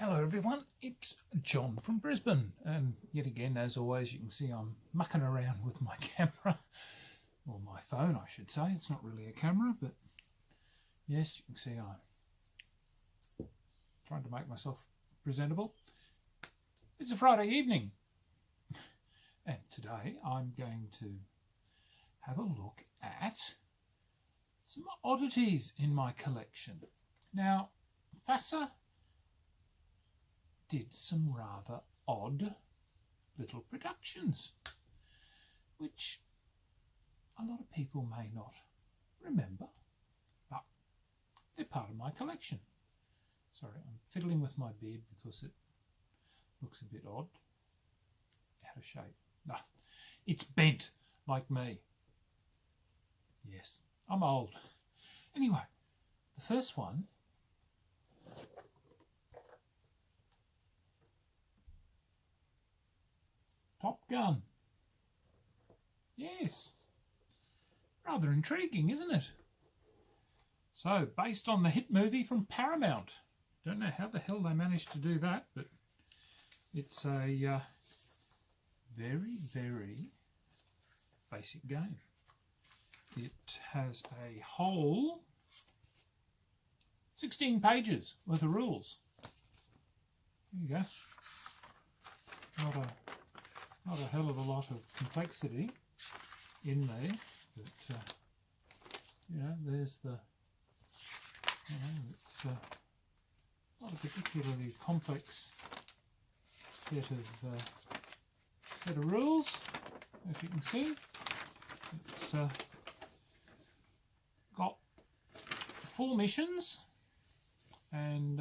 Hello everyone, it's John from Brisbane, and yet again, as always, you can see I'm mucking around with my camera, or my phone I should say. It's not really a camera, but yes, you can see I'm trying to make myself presentable. It's a Friday evening, and today I'm going to have a look at some oddities in my collection. Now, FASA did some rather odd little productions, which a lot of people may not remember, but they're part of my collection. Sorry, I'm fiddling with my beard because it looks a bit odd, out of shape. No, it's bent like me. Yes, I'm old. Anyway, the first one Top Gun. Yes. Rather intriguing, isn't it? So, based on the hit movie from Paramount. Don't know how the hell they managed to do that, but it's a very, very basic game. It has a whole 16 pages worth of rules. There you go. Not a hell of a lot of complexity in there, but you know, there's the, you know, it's not a particularly complex set of rules, as you can see. It's got 4 missions, and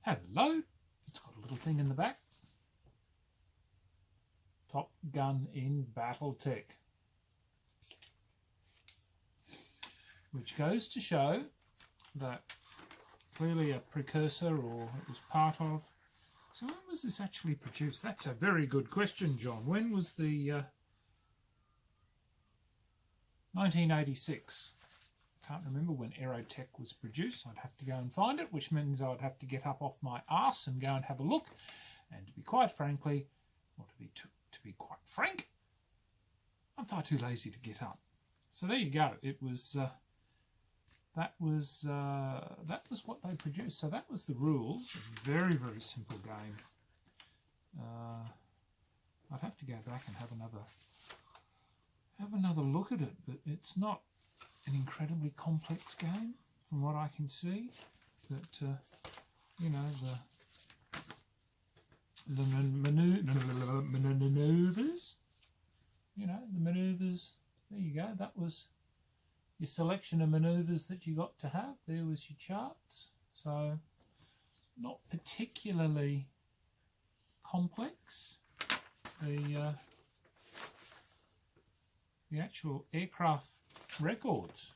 hello, it's got a little thing in the back. Top Gun in Battletech, which goes to show that clearly a precursor, or it was part of. So when was this actually produced? That's a very good question, John. When was the 1986? Can't remember when Aerotech was produced. I'd have to go and find it, which means I'd have to get up off my arse and go and have a look. And to be quite frankly, or to be quite frank, I'm far too lazy to get up. So there you go. It was that was what they produced. So that was the rules. A very, very simple game. I'd have to go back and have another look at it, but it's not an incredibly complex game from what I can see. But you know, the manoeuvres, you know, the manoeuvres, there you go. That was your selection of manoeuvres that you got to have. There was your charts. So not particularly complex. The actual aircraft records,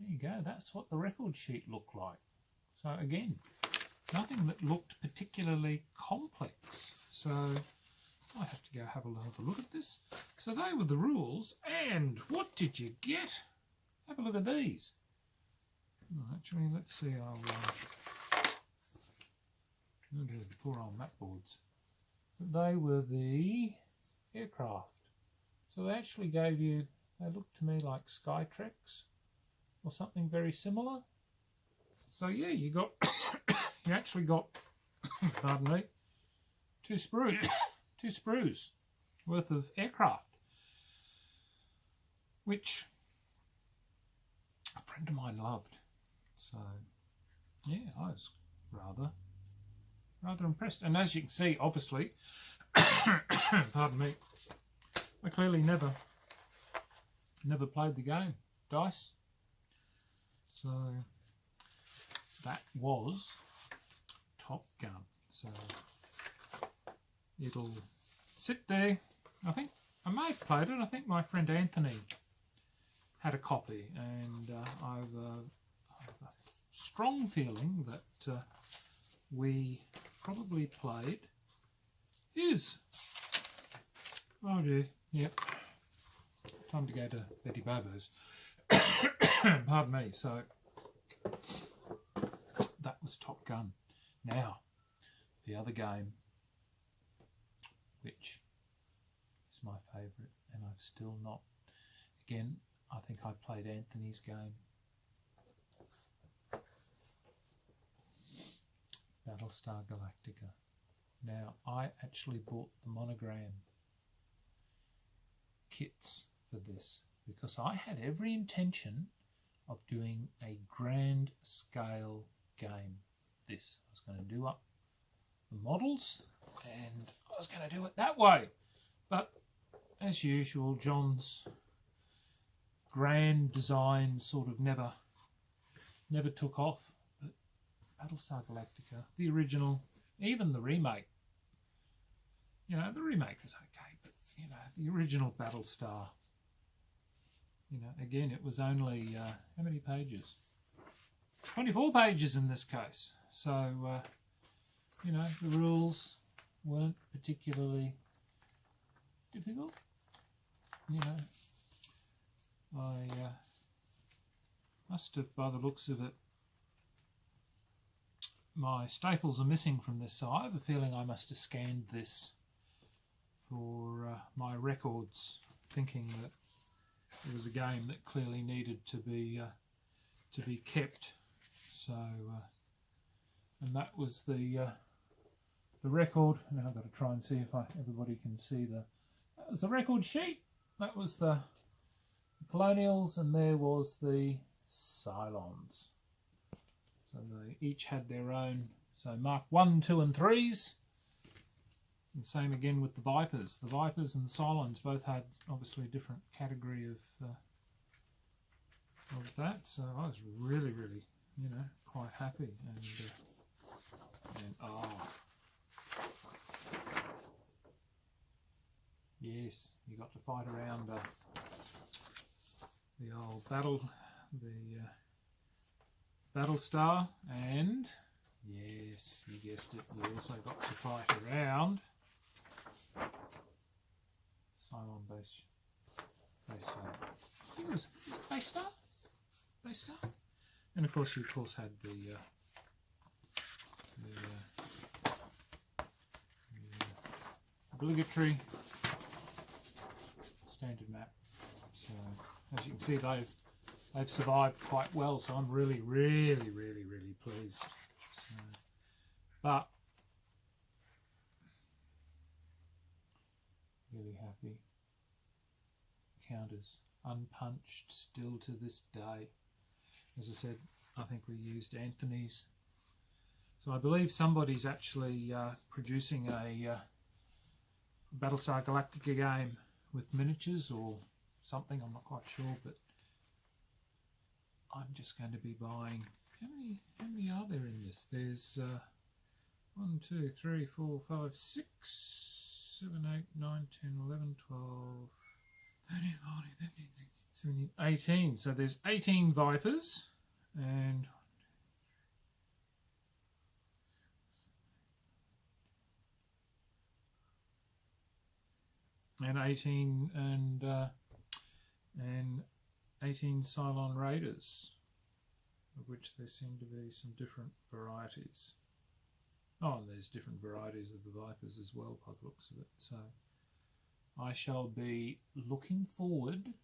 there you go. That's what the record sheet looked like. So again, nothing that looked particularly complex. So I have to go have another look at this. So they were the rules, and what did you get? Have a look at these. Actually, let's see. I'll do the poor old map boards. But they were the aircraft. So they actually gave you, they looked to me like Skytreks or something very similar. So yeah, you got, you actually got, pardon me, two sprues worth of aircraft, which a friend of mine loved. So yeah, I was rather impressed. And as you can see, obviously, pardon me, I clearly never played the game dice. So that was Top Gun. So it'll sit there. I think I may have played it. I think my friend Anthony had a copy, and I have a strong feeling that we probably played his. Oh dear, yep. Time to go to Betty Bobo's. Pardon me. So that was Top Gun. Now, the other game, which is my favourite, and I've still not, again, I think I played Anthony's game, Battlestar Galactica. Now, I actually bought the monogram kits for this because I had every intention of doing a grand scale game. This, I was going to do up the models and I was going to do it that way. But as usual, John's grand design sort of never took off. But Battlestar Galactica, the original, even the remake, you know, the remake was okay, but you know, the original Battlestar, you know, again, it was only how many pages? 24 pages in this case. So you know, the rules weren't particularly difficult. You know, I must have, by the looks of it, my staples are missing from this, so I have a feeling I must have scanned this for my records, thinking that it was a game that clearly needed to be kept. So, and that was the record. Now I've got to try and see if everybody can see that was the record sheet. That was the Colonials, and there was the Cylons. So they each had their own. So Mark 1, 2 and 3s. And same again with the Vipers. The Vipers and the Cylons both had obviously a different category of that. So I was really, really, you know, quite happy. And oh, yes, you got to fight around the old Battlestar, and yes, you guessed it, you also got to fight around Cylon base star. I think it was base star? Base star? And of course you had the obligatory standard map. So as you can see, they've survived quite well, so I'm really, really, really, really pleased. So, but really happy. Counters unpunched still to this day. As I said, I think we used Anthony's. So I believe somebody's actually producing a Battlestar Galactica game with miniatures or something, I'm not quite sure, but I'm just going to be buying, how many are there in this? There's 1, 2, 3, 4, 5, 6, 7, 8, 9, 10, 11, 12, 13, 14, 15, 16, 17, 18. So there's 18 Vipers and 18 and 18 Cylon Raiders, of which there seem to be some different varieties. Oh, and there's different varieties of the Vipers as well, by the looks of it. So I shall be looking forward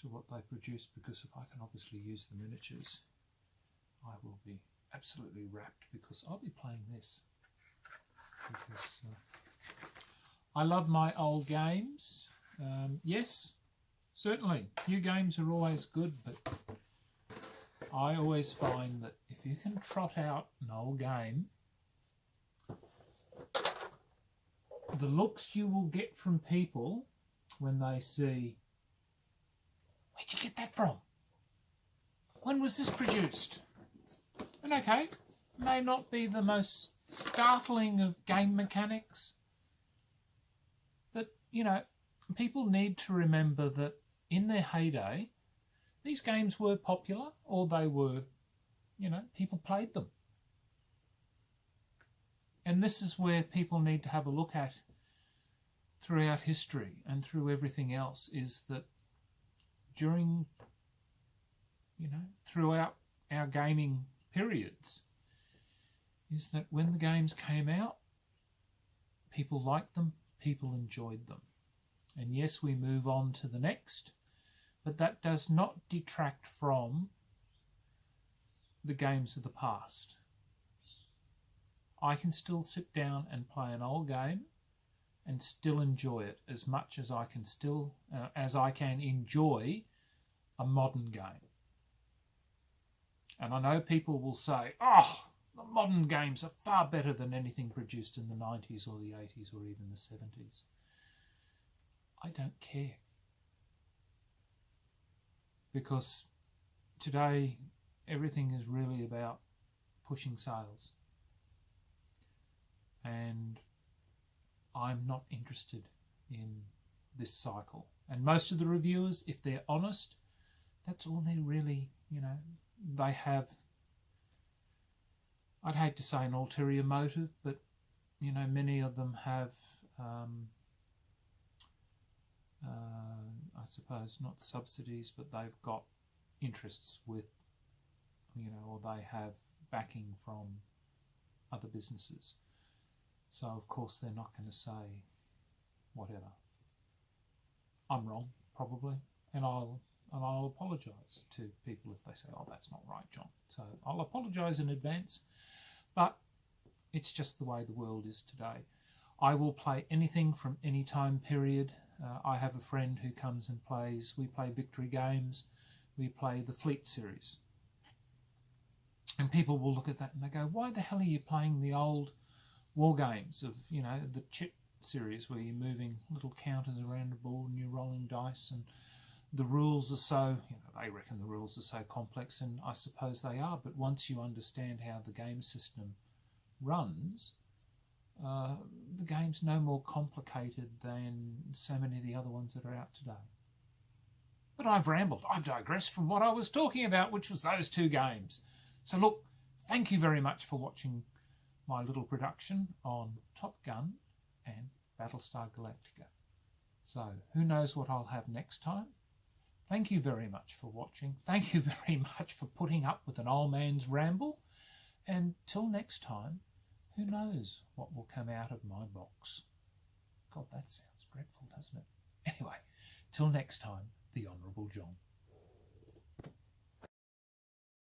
to what they produce, because if I can obviously use the miniatures, I will be absolutely wrapped, because I'll be playing this. Because I love my old games. Yes, certainly, new games are always good, but I always find that if you can trot out an old game, the looks you will get from people when they see, where'd you get that from? When was this produced? And okay, may not be the most startling of game mechanics, but, you know, people need to remember that in their heyday, these games were popular, or they were, you know, people played them. And this is where people need to have a look at throughout history and through everything else, is that during, you know, throughout our gaming periods, is that when the games came out, people liked them, people enjoyed them. And yes, we move on to the next, but that does not detract from the games of the past. I can still sit down and play an old game and still enjoy it as much as I can enjoy a modern game. And I know people will say, oh, the modern games are far better than anything produced in the 90s or the 80s or even the 70s. I don't care. Because today everything is really about pushing sales. And I'm not interested in this cycle. And most of the reviewers, if they're honest, that's all they really, they have, I'd hate to say an ulterior motive, but, many of them have, I suppose, not subsidies, but they've got interests with, or they have backing from other businesses. So, of course, they're not going to say whatever. I'm wrong, probably, and I'll apologise to people if they say, oh, that's not right, John. So I'll apologise in advance, but it's just the way the world is today. I will play anything from any time period. I have a friend who comes and plays. We play victory games. We play the Fleet series. And people will look at that and they go, why the hell are you playing the old war games of, the chip series where you're moving little counters around the board and you're rolling dice, and the rules are so, they reckon the rules are so complex, and I suppose they are, but once you understand how the game system runs, the game's no more complicated than so many of the other ones that are out today. But I've rambled. I've digressed from what I was talking about, which was those two games. So look, thank you very much for watching my little production on Top Gun and Battlestar Galactica. So who knows what I'll have next time? Thank you very much for watching. Thank you very much for putting up with an old man's ramble. And till next time, who knows what will come out of my box? God, that sounds dreadful, doesn't it? Anyway, till next time, the Honourable John.